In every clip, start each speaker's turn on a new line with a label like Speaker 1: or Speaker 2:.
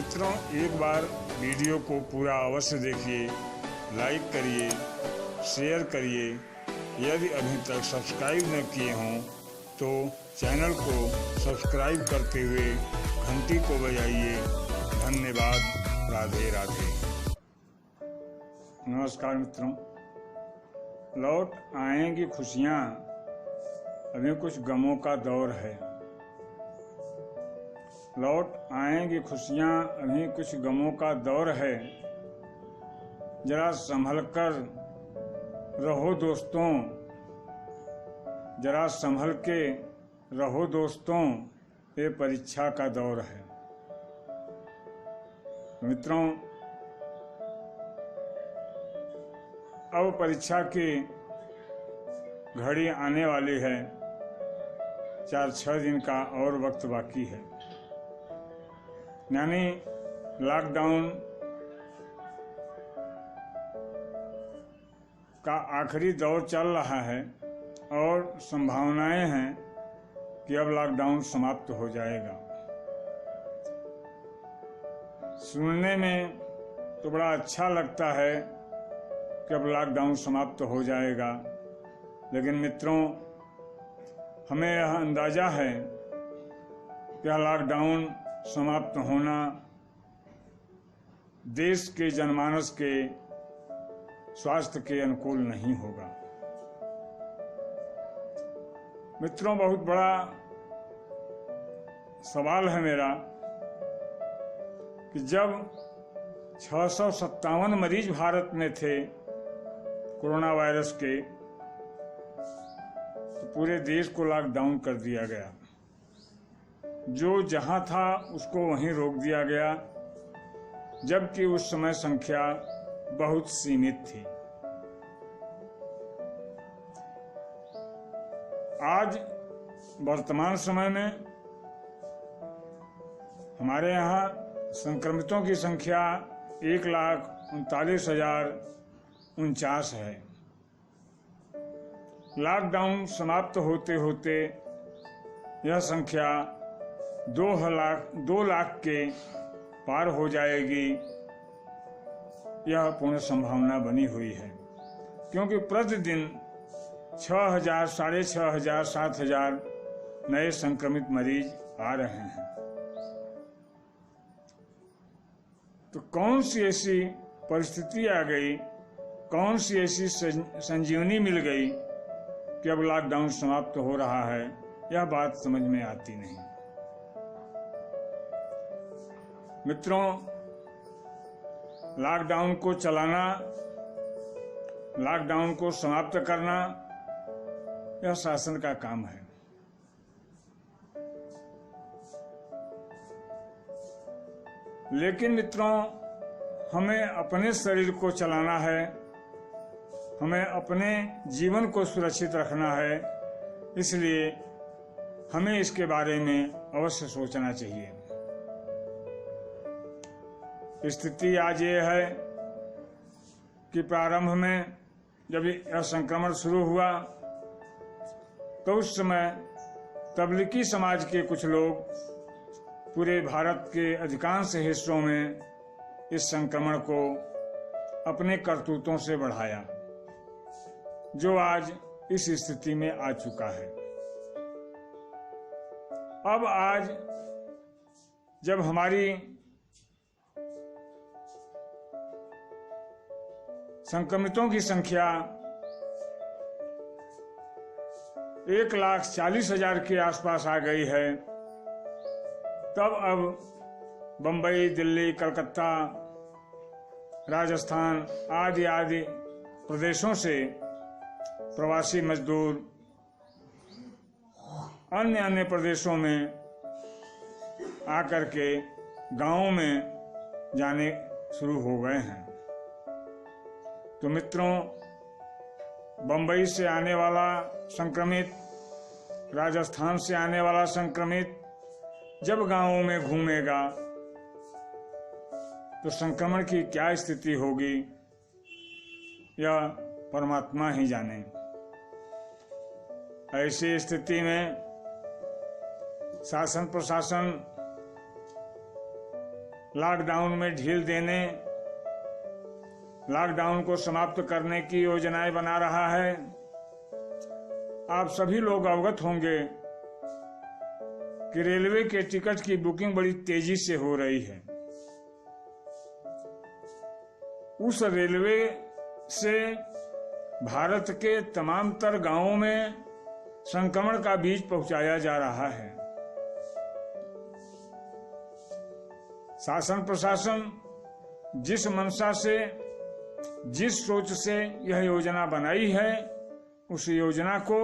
Speaker 1: मित्रों, एक बार वीडियो को पूरा अवश्य देखिए, लाइक करिए, शेयर करिए। यदि अभी तक सब्सक्राइब न किए हों तो चैनल को सब्सक्राइब करते हुए घंटी को बजाइए। धन्यवाद। राधे राधे। नमस्कार मित्रों, लौट आएंगी खुशियाँ, अभी कुछ गमों का दौर है। लौट आएंगी खुशियाँ, अभी कुछ गमों का दौर है। जरा संभल कर रहो दोस्तों, जरा संभल के रहो दोस्तों, ये परीक्षा का दौर है। मित्रों, अब परीक्षा की घड़ी आने वाली है। 4-6 दिन का और वक्त बाकी है, यानी लॉकडाउन का आखिरी दौर चल रहा है और संभावनाएं हैं कि अब लॉकडाउन समाप्त हो जाएगा। सुनने में तो बड़ा अच्छा लगता है कि अब लॉकडाउन समाप्त हो जाएगा, लेकिन मित्रों, हमें यह अंदाजा है कि यह लॉकडाउन समाप्त होना देश के जनमानस के स्वास्थ्य के अनुकूल नहीं होगा। मित्रों, बहुत बड़ा सवाल है मेरा कि जब 657 मरीज भारत में थे कोरोना वायरस के, तो पूरे देश को लॉकडाउन कर दिया गया। जो जहां था उसको वहीं रोक दिया गया, जबकि उस समय संख्या बहुत सीमित थी। आज वर्तमान समय में हमारे यहाँ संक्रमितों की संख्या 1,39,049 है। लॉकडाउन समाप्त होते होते यह संख्या 2 लाख के पार हो जाएगी, यह पूर्ण संभावना बनी हुई है, क्योंकि प्रतिदिन 6,000, 6,500, 7,000 नए संक्रमित मरीज आ रहे हैं। तो कौन सी ऐसी परिस्थिति आ गई, कौन सी ऐसी संजीवनी मिल गई कि अब लॉकडाउन समाप्त हो रहा है, यह बात समझ में आती नहीं। मित्रों, लॉकडाउन को चलाना, लॉकडाउन को समाप्त करना, यह शासन का काम है। लेकिन मित्रों, हमें अपने शरीर को चलाना है, हमें अपने जीवन को सुरक्षित रखना है, इसलिए हमें इसके बारे में अवश्य सोचना चाहिए। स्थिति आज ये है कि प्रारंभ में जब यह संक्रमण शुरू हुआ तो उस समय तबलीगी समाज के कुछ लोग पूरे भारत के अधिकांश हिस्सों में इस संक्रमण को अपने करतूतों से बढ़ाया, जो आज इस स्थिति में आ चुका है। अब आज जब हमारी संक्रमितों की संख्या 1,40,000 के आसपास आ गई है, तब अब बंबई, दिल्ली, कलकत्ता, राजस्थान आदि आदि प्रदेशों से प्रवासी मजदूर अन्य प्रदेशों में आकर के गांवों में जाने शुरू हो गए हैं। तो मित्रों, बंबई से आने वाला संक्रमित, राजस्थान से आने वाला संक्रमित जब गांवों में घूमेगा तो संक्रमण की क्या स्थिति होगी, यह परमात्मा ही जाने। ऐसी स्थिति में शासन प्रशासन लॉकडाउन में ढील देने, लॉकडाउन को समाप्त करने की योजनाएं बना रहा है। आप सभी लोग अवगत होंगे कि रेलवे के टिकट की बुकिंग बड़ी तेजी से हो रही है। उस रेलवे से भारत के तमाम तर गांवों में संक्रमण का बीज पहुंचाया जा रहा है। शासन प्रशासन जिस मंशा से, जिस सोच से यह योजना बनाई है, उस योजना को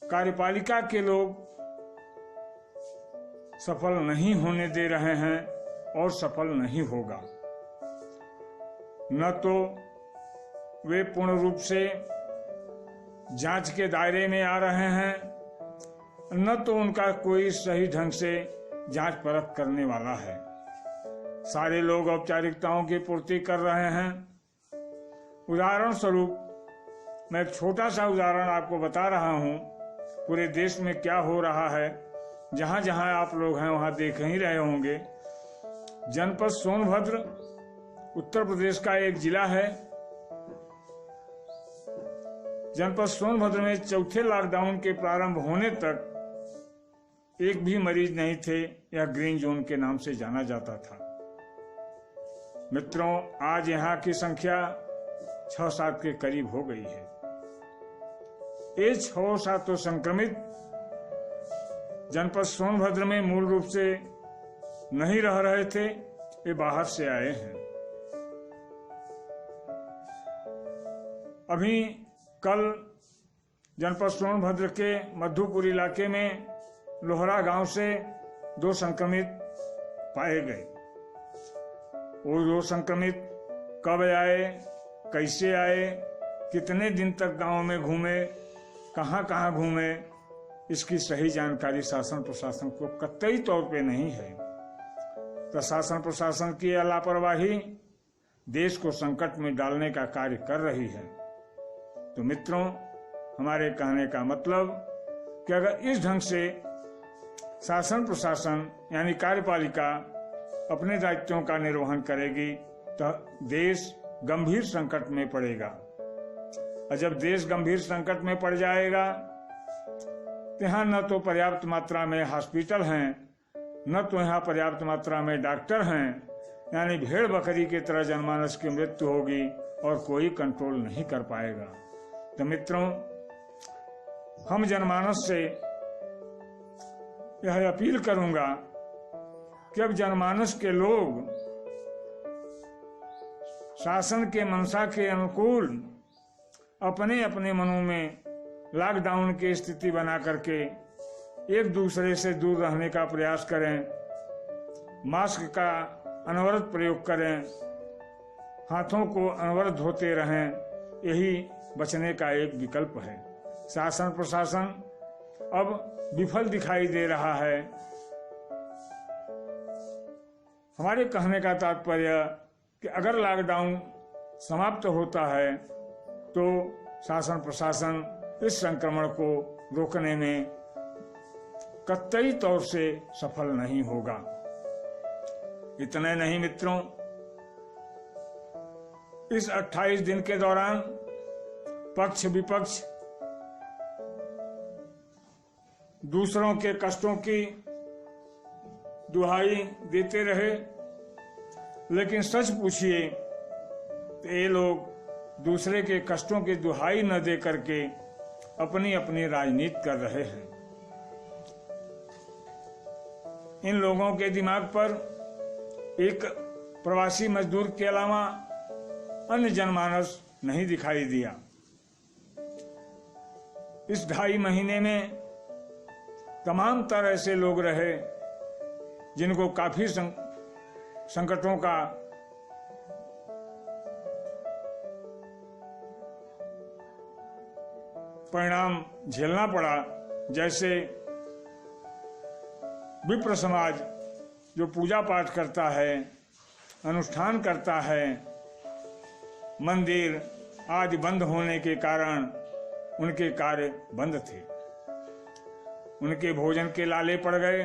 Speaker 1: कार्यपालिका के लोग सफल नहीं होने दे रहे हैं और सफल नहीं होगा। न तो वे पूर्ण रूप से जांच के दायरे में आ रहे हैं, न तो उनका कोई सही ढंग से जांच परख करने वाला है। सारे लोग औपचारिकताओं की पूर्ति कर रहे हैं। उदाहरण स्वरूप मैं एक छोटा सा उदाहरण आपको बता रहा हूं। पूरे देश में क्या हो रहा है, जहां जहां आप लोग हैं वहां देख ही रहे होंगे। जनपद सोनभद्र उत्तर प्रदेश का एक जिला है। जनपद सोनभद्र में चौथे लॉकडाउन के प्रारंभ होने तक एक भी मरीज नहीं थे। यह ग्रीन जोन के नाम से जाना जाता था। मित्रों, आज यहाँ की संख्या 6-7 के करीब हो गई है। ये 6-7 तो संक्रमित जनपद सोनभद्र में मूल रूप से नहीं रह रहे थे, ये बाहर से आए हैं। अभी कल जनपद सोनभद्र के मधुपुर इलाके में लोहरा गांव से 2 संक्रमित पाए गए। वो 2 संक्रमित कब आए, कैसे आए, कितने दिन तक गांव में घूमे, कहां घूमे, इसकी सही जानकारी शासन प्रशासन को कतई तौर पे नहीं है। प्रशासन प्रशासन की लापरवाही देश को संकट में डालने का कार्य कर रही है। तो मित्रों, हमारे कहने का मतलब कि अगर इस ढंग से शासन प्रशासन यानी कार्यपालिका अपने दायित्वों का निर्वहन करेगी तो देश गंभीर संकट में पड़ेगा। और जब देश गंभीर संकट में पड़ जाएगा तो यहाँ न तो पर्याप्त मात्रा में हॉस्पिटल हैं, न तो यहाँ पर्याप्त मात्रा में डॉक्टर हैं, यानी भेड़ बकरी की तरह जनमानस की मृत्यु होगी और कोई कंट्रोल नहीं कर पाएगा। तो मित्रों, हम जनमानस से यह अपील करूंगा कि अब जनमानस के लोग शासन के मंशा के अनुकूल अपने अपने मनों में लॉकडाउन की स्थिति बना करके एक दूसरे से दूर रहने का प्रयास करें, मास्क का अनवरत प्रयोग करें, हाथों को अनवरत धोते रहें। यही बचने का एक विकल्प है। शासन प्रशासन अब विफल दिखाई दे रहा है। हमारे कहने का तात्पर्य कि अगर लॉकडाउन समाप्त होता है तो शासन प्रशासन इस संक्रमण को रोकने में कतई तौर से सफल नहीं होगा। इतने नहीं मित्रों, इस 28 दिन के दौरान पक्ष विपक्ष दूसरों के कष्टों की दुहाई देते रहे, लेकिन सच पूछिए तो ये लोग दूसरे के कष्टों की दुहाई न दे करके अपनी अपनी राजनीति कर रहे हैं। इन लोगों के दिमाग पर एक प्रवासी मजदूर के अलावा अन्य जनमानस नहीं दिखाई दिया। इस 2.5 महीने में तमाम तरह ऐसे लोग रहे जिनको काफी संकटों का परिणाम झेलना पड़ा। जैसे विप्र समाज जो पूजा पाठ करता है, अनुष्ठान करता है, मंदिर आदि बंद होने के कारण उनके कार्य बंद थे, उनके भोजन के लाले पड़ गए।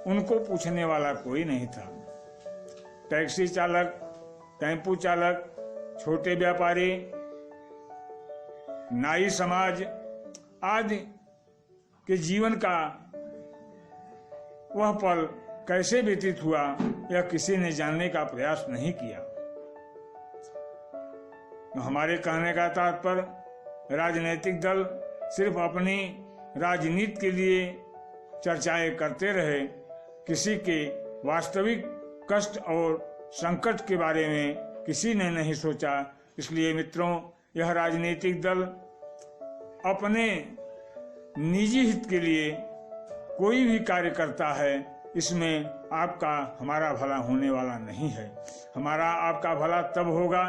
Speaker 1: उनको पूछने वाला कोई नहीं था। टैक्सी चालक, टेम्पू चालक, छोटे व्यापारी, नाई समाज आदि के जीवन का वह पल कैसे व्यतीत हुआ, यह किसी ने जानने का प्रयास नहीं किया। हमारे कहने का तात्पर्य, राजनीतिक दल सिर्फ अपनी राजनीति के लिए चर्चाएं करते रहे, किसी के वास्तविक कष्ट और संकट के बारे में किसी ने नहीं सोचा। इसलिए मित्रों, यह राजनीतिक दल अपने निजी हित के लिए कोई भी कार्य करता है, इसमें आपका हमारा भला होने वाला नहीं है। हमारा आपका भला तब होगा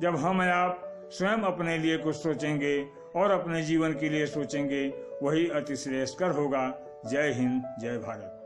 Speaker 1: जब हम आप स्वयं अपने लिए कुछ सोचेंगे और अपने जीवन के लिए सोचेंगे, वही अति श्रेयस्कर होगा। जय हिंद, जय भारत।